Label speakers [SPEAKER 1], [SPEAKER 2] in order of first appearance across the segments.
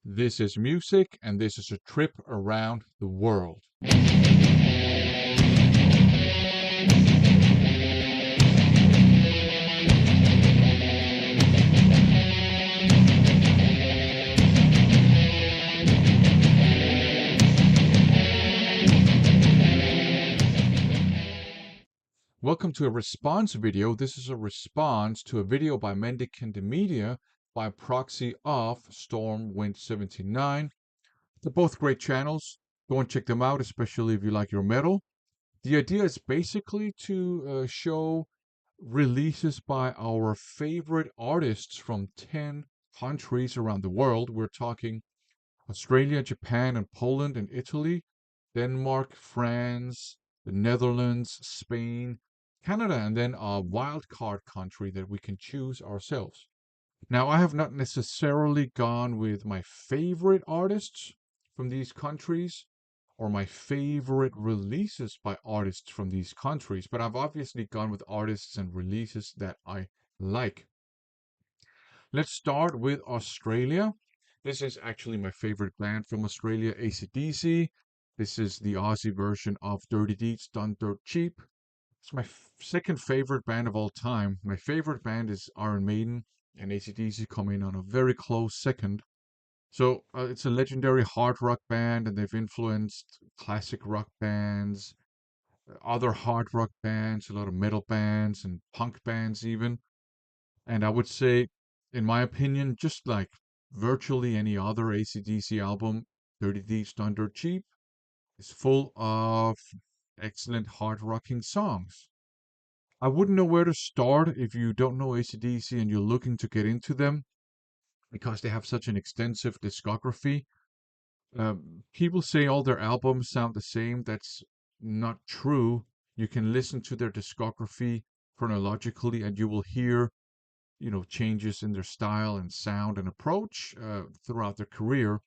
[SPEAKER 1] This is music, and this is a trip around the world. Welcome to a response video. This is a response to a video by Mendicant Media by proxy of Stormwind79. They're both great channels. Go and check them out, especially if you like your metal. The idea is basically to show releases by our favorite artists from 10 countries around the world. We're talking Australia, Japan, and Poland, and Italy, Denmark, France, the Netherlands, Spain, Canada, and then a wild card country that we can choose ourselves. Now, I have not necessarily gone with my favorite artists from these countries or my favorite releases by artists from these countries, but I've obviously gone with artists and releases that I like. Let's start with Australia. This is actually my favorite band from Australia, AC/DC. This is the Aussie version of Dirty Deeds Done Dirt Cheap. It's my second favorite band of all time. My favorite band is Iron Maiden, and AC/DC come in on a very close second. So it's a legendary hard rock band, and they've influenced classic rock bands, other hard rock bands, a lot of metal bands, and punk bands even. And I would say, in my opinion, just like virtually any other AC/DC album, Dirty Deeds Done Dirt Cheap is full of excellent hard rocking songs. I wouldn't know where to start if you don't know AC/DC and you're looking to get into them because they have such an extensive discography. People say all their albums sound the same. That's not true. You can listen to their discography chronologically and you will hear changes in their style and sound and approach throughout their career.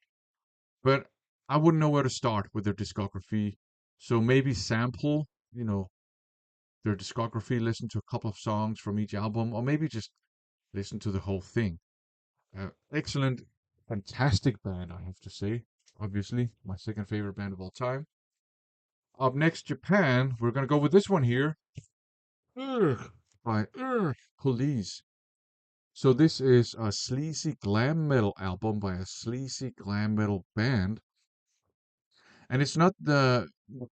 [SPEAKER 1] But I wouldn't know where to start with their discography. So maybe sample, their discography, listen to a couple of songs from each album, or maybe just listen to the whole thing. Excellent, fantastic band, I have to say. Obviously, my second favorite band of all time. Up next, Japan. We're gonna go with this one here. By Police. So this is a sleazy glam metal album by a sleazy glam metal band. And it's not the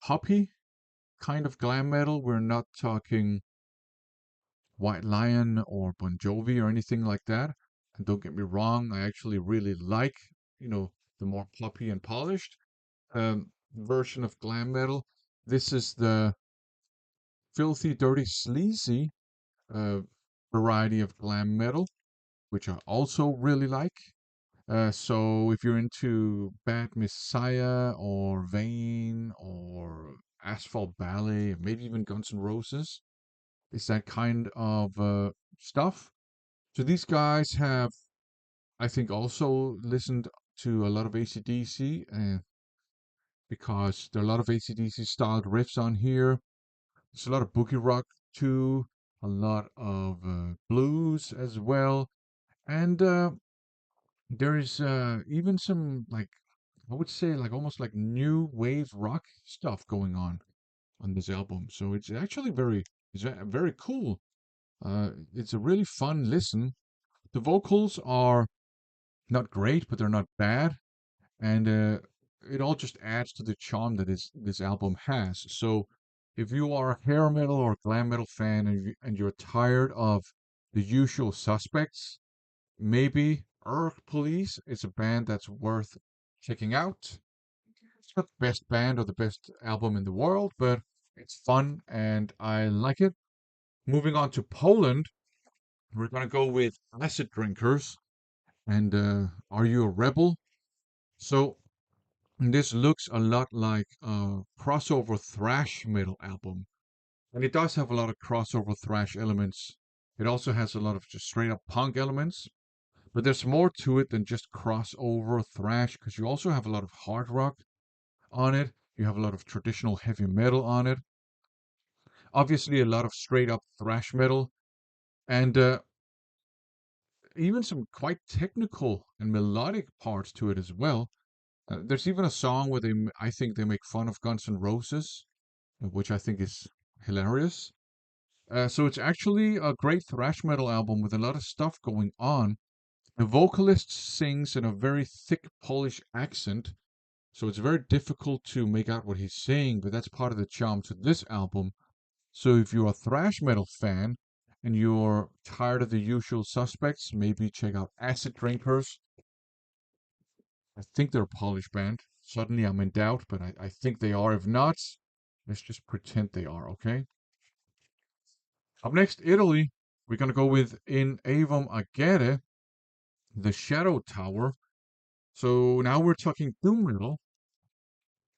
[SPEAKER 1] poppy kind of glam metal. We're not talking White Lion or Bon Jovi or anything like that. And don't get me wrong, I actually really like, the more poppy and polished version of glam metal. This is the filthy, dirty, sleazy uh, variety of glam metal, which I also really like. So if you're into Bad Messiah or Vane or Asphalt Ballet, maybe even Guns N' Roses, it's that kind of stuff. So these guys have, I think, also listened to a lot of AC/DC because there are a lot of AC/DC styled riffs on here. There's a lot of boogie rock too, a lot of blues as well, and there is even some like I would say like almost like new wave rock stuff going on this album. So it's actually very cool. It's a really fun listen. The vocals are not great, but they're not bad, and it all just adds to the charm that this album has. So if you are a hair metal or glam metal fan and you're tired of the usual suspects, maybe Earth Police is a band that's worth checking out. It's not the best band or the best album in the world, but it's fun and I like it. Moving on to Poland, we're gonna go with Acid Drinkers and Are You a Rebel? So this looks a lot like a crossover thrash metal album, and it does have a lot of crossover thrash elements. It also has a lot of just straight up punk elements, but there's more to it than just crossover thrash because you also have a lot of hard rock on it. You have a lot of traditional heavy metal on it. Obviously, a lot of straight up thrash metal. And even some quite technical and melodic parts to it as well. There's even a song where I think they make fun of Guns N' Roses, which I think is hilarious. So it's actually a great thrash metal album with a lot of stuff going on. The vocalist sings in a very thick Polish accent, so it's very difficult to make out what he's saying, but that's part of the charm to this album. So if you're a thrash metal fan and you're tired of the usual suspects, maybe check out Acid Drinkers. I think they're a Polish band. Suddenly I'm in doubt, but I think they are. If not, let's just pretend they are, okay? Up next, Italy. We're going to go with In Avum Agere, The Shadow Tower. So now we're talking doom metal,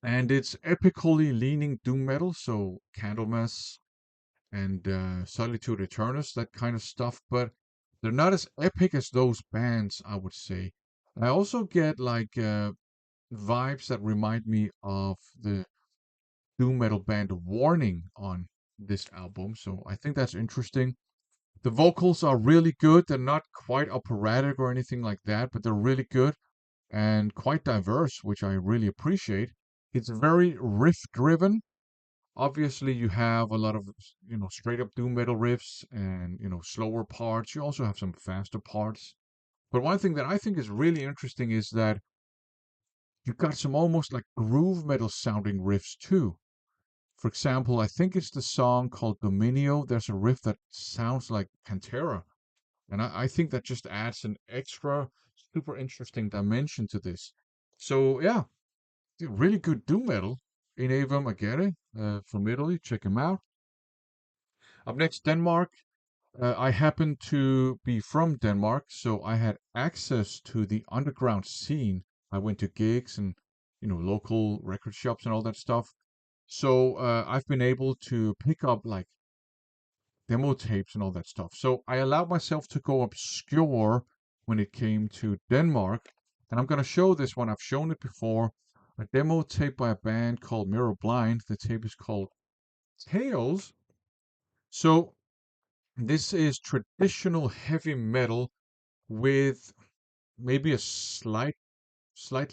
[SPEAKER 1] and it's epically leaning doom metal, so Candlemas and Solitude Aeturnus, that kind of stuff, but they're not as epic as those bands, I would say. I also get like vibes that remind me of the doom metal band Warning on this album, so I think that's interesting. The vocals are really good. They're not quite operatic or anything like that, but they're really good and quite diverse, which I really appreciate. It's very riff driven. Obviously, you have a lot of, straight up doom metal riffs and, slower parts. You also have some faster parts. But one thing that I think is really interesting is that you've got some almost like groove metal sounding riffs too. For example, I think it's the song called Dominio. There's a riff that sounds like Pantera. And I think that just adds an extra super interesting dimension to this. So yeah, really good doom metal. In Ava Magere from Italy. Check him out. Up next, Denmark. I happen to be from Denmark, so I had access to the underground scene. I went to gigs and local record shops and all that stuff. So I've been able to pick up like demo tapes and all that stuff. So I allowed myself to go obscure when it came to Denmark. And I'm going to show this one. I've shown it before. A demo tape by a band called Mirror Blind. The tape is called Tales. So this is traditional heavy metal with maybe a slightly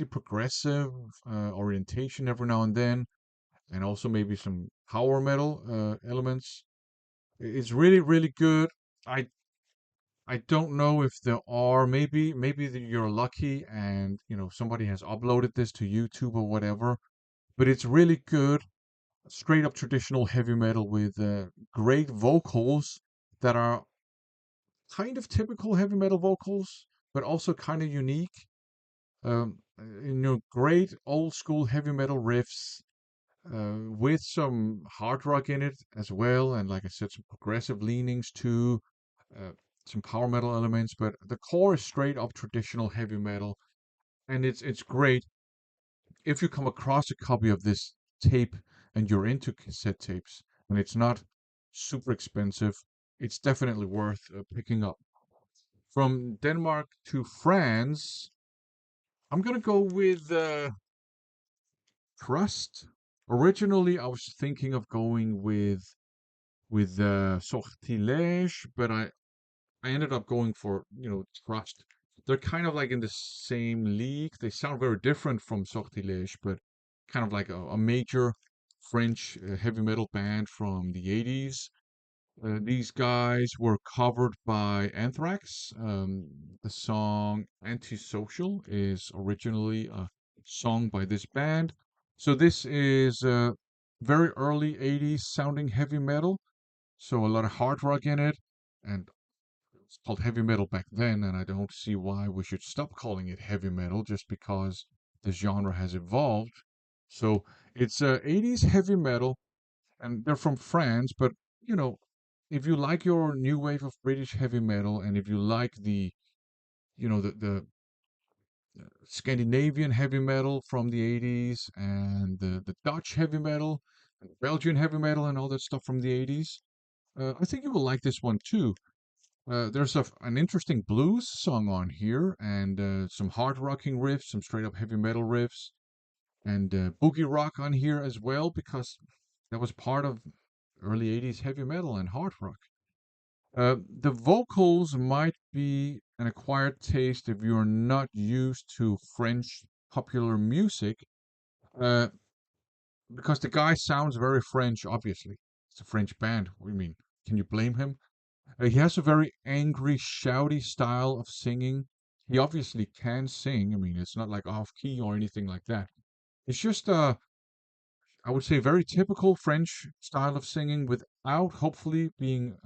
[SPEAKER 1] progressive orientation every now and then, and also maybe some power metal elements. It's really, really good. I I don't know if there are maybe you're lucky and somebody has uploaded this to YouTube or whatever, but it's really good. Straight up traditional heavy metal with great vocals that are kind of typical heavy metal vocals, but also kind of unique. Great old school heavy metal riffs with some hard rock in it as well, and like I said, some progressive leanings too. uh, some power metal elements, but the core is straight up traditional heavy metal, and it's great. If you come across a copy of this tape and you're into cassette tapes, and it's not super expensive, it's definitely worth picking up. From Denmark to France, I'm gonna go with Trust. Originally, I was thinking of going with Sortilège, but I ended up going for, Trust. They're kind of like in the same league. They sound very different from Sortilège, but kind of like a major French heavy metal band from the 80s. These guys were covered by Anthrax. The song Antisocial is originally a song by this band. So this is very early 80s sounding heavy metal. So a lot of hard rock in it, and it's called heavy metal back then, and I don't see why we should stop calling it heavy metal just because the genre has evolved. So it's 80s heavy metal, and they're from France, but you know, if you like your new wave of British heavy metal, and if you like the Scandinavian heavy metal from the 80s, and the Dutch heavy metal, and Belgian heavy metal, and all that stuff from the 80s, I think you will like this one too. There's an interesting blues song on here, and some hard rocking riffs, some straight up heavy metal riffs, and boogie rock on here as well, because that was part of early 80s heavy metal and hard rock. The vocals might be an acquired taste if you're not used to French popular music, uh, because the guy sounds very French, obviously. It's a French band. What do you mean? Can you blame him? He has a very angry, shouty style of singing. He obviously can sing. I mean, it's not like off key or anything like that. It's just, I would say, very typical French style of singing without hopefully being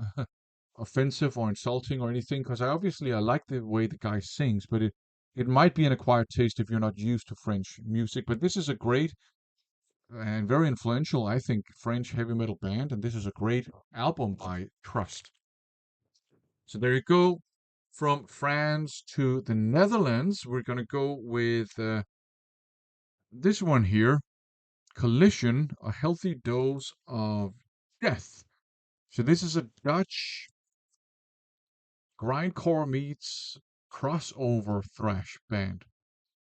[SPEAKER 1] offensive or insulting or anything. Because I like the way the guy sings, but it might be an acquired taste if you're not used to French music. But this is a great and very influential, I think, French heavy metal band, and this is a great album by Trust. So there you go. From France to the Netherlands, we're going to go with this one here, Collision, a healthy dose of death. So this is a Dutch grindcore meets crossover thrash band.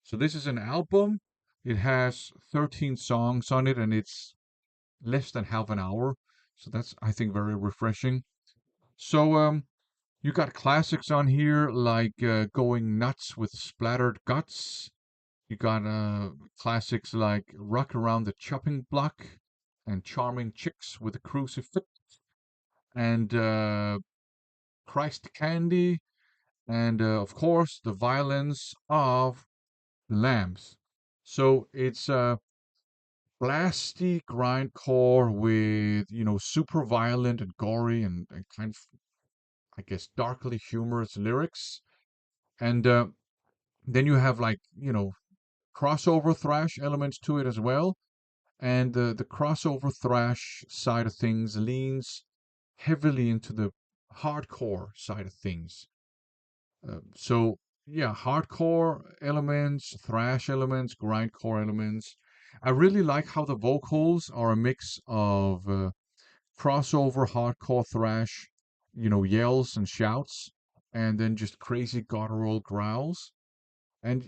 [SPEAKER 1] So this is an album. It has 13 songs on it, and it's less than half an hour. So that's, I think, very refreshing. So you got classics on here like Going Nuts with Splattered Guts. You got classics like Rock Around the Chopping Block and Charming Chicks with a Crucifix and Christ Candy and of course the Violence of Lambs. So it's blasty grindcore with super violent and gory and kind of, I guess, darkly humorous lyrics. And then you have like crossover thrash elements to it as well. And the crossover thrash side of things leans heavily into the hardcore side of things. So yeah, hardcore elements, thrash elements, grindcore elements. I really like how the vocals are a mix of crossover hardcore thrash, yells and shouts, and then just crazy guttural growls. And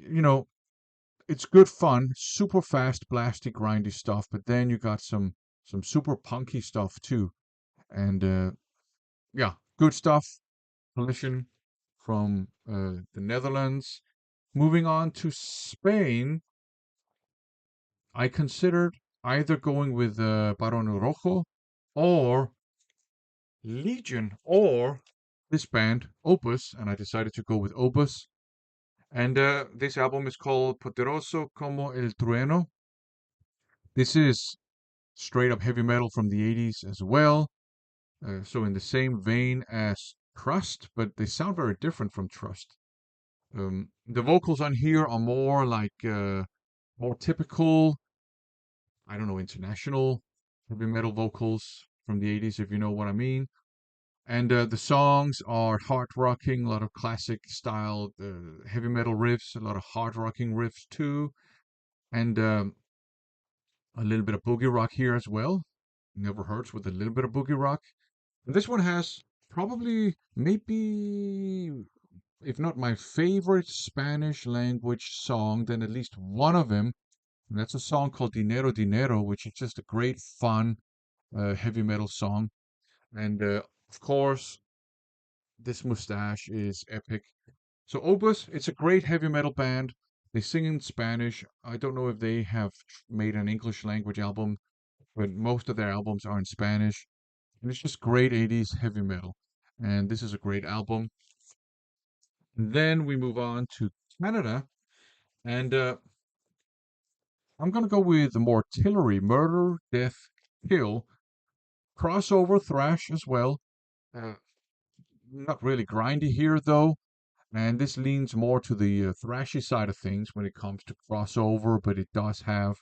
[SPEAKER 1] it's good fun, super fast, blasty, grindy stuff. But then you got some super punky stuff too. And yeah, good stuff. Collision from the Netherlands. Moving on to Spain, I considered either going with Barón Rojo or Legion or this band, Opus, and I decided to go with Opus. And this album is called Poderoso como el trueno. This is straight up heavy metal from the 80s as well. So in the same vein as Trust, but they sound very different from Trust. The vocals on here are more like more typical, I don't know, international heavy metal vocals from the 80s, if you know what I mean. And the songs are hard rocking, a lot of classic style heavy metal riffs, a lot of hard rocking riffs too, and a little bit of boogie rock here as well. Never hurts with a little bit of boogie rock. And this one has probably, maybe, if not my favorite Spanish language song, then at least one of them. And that's a song called Dinero Dinero, which is just a great, fun, heavy metal song. And of course, this mustache is epic. So Opus, it's a great heavy metal band. They sing in Spanish. I don't know if they have made an English language album, but most of their albums are in Spanish. And it's just great 80s heavy metal. And this is a great album. And then we move on to Canada. And I'm going to go with the Mortillery, Murder, Death, Kill. Crossover thrash as well. Uh, Not really grindy here, though. And this leans more to the thrashy side of things when it comes to crossover, but it does have,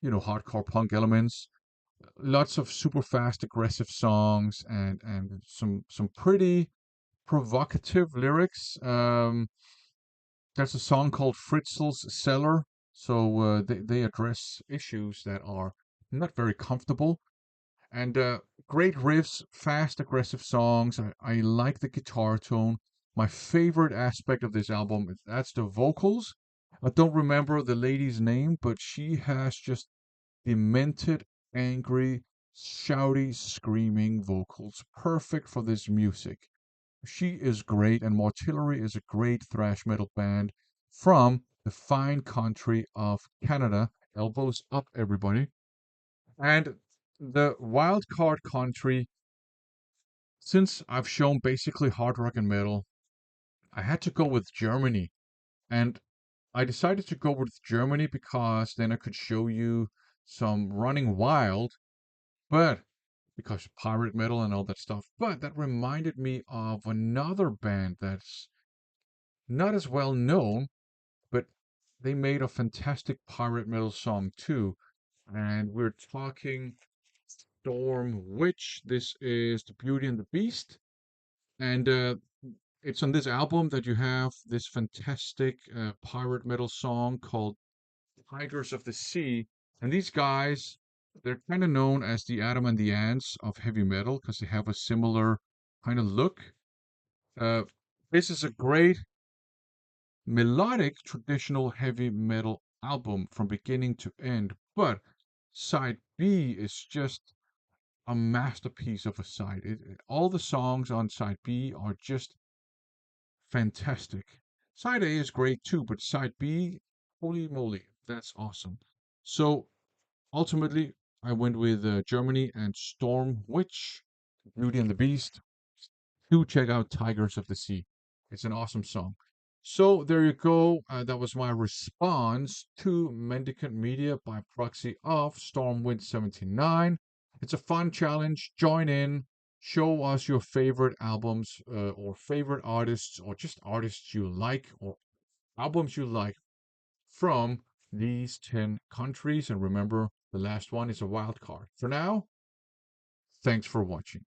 [SPEAKER 1] hardcore punk elements. Lots of super fast, aggressive songs and some pretty provocative lyrics. There's a song called Fritzl's Cellar, so they address issues that are not very comfortable. And great riffs, fast, aggressive songs. I like the guitar tone. My favorite aspect of this album is that's the vocals. I don't remember the lady's name, but she has just demented, angry, shouty, screaming vocals. Perfect for this music. She is great, and Mortillery is a great thrash metal band from the fine country of Canada. Elbows up, everybody. And the wild card country, since I've shown basically hard rock and metal, I had to go with Germany. And I decided to go with Germany because then I could show you some Running Wild, but because pirate metal and all that stuff. But that reminded me of another band that's not as well known, but they made a fantastic pirate metal song too. And we're talking Storm Witch. This is The Beauty and the Beast. And it's on this album that you have this fantastic pirate metal song called Tigers of the Sea. And these guys, they're kind of known as the Adam and the Ants of heavy metal because they have a similar kind of look. Uh, this is a great melodic traditional heavy metal album from beginning to end, but side B is just a masterpiece of a side. All the songs on side B are just fantastic. Side A is great too, but side B, holy moly, that's awesome. So ultimately, I went with Germany and Storm Witch, Beauty and the Beast. Do check out Tigers of the Sea. It's an awesome song. So there you go. That was my response to Mendicant Media by proxy of Stormwind 79. It's a fun challenge. Join in. Show us your favorite albums or favorite artists or just artists you like or albums you like from these 10 countries. And remember, the last one is a wild card. For now, thanks for watching.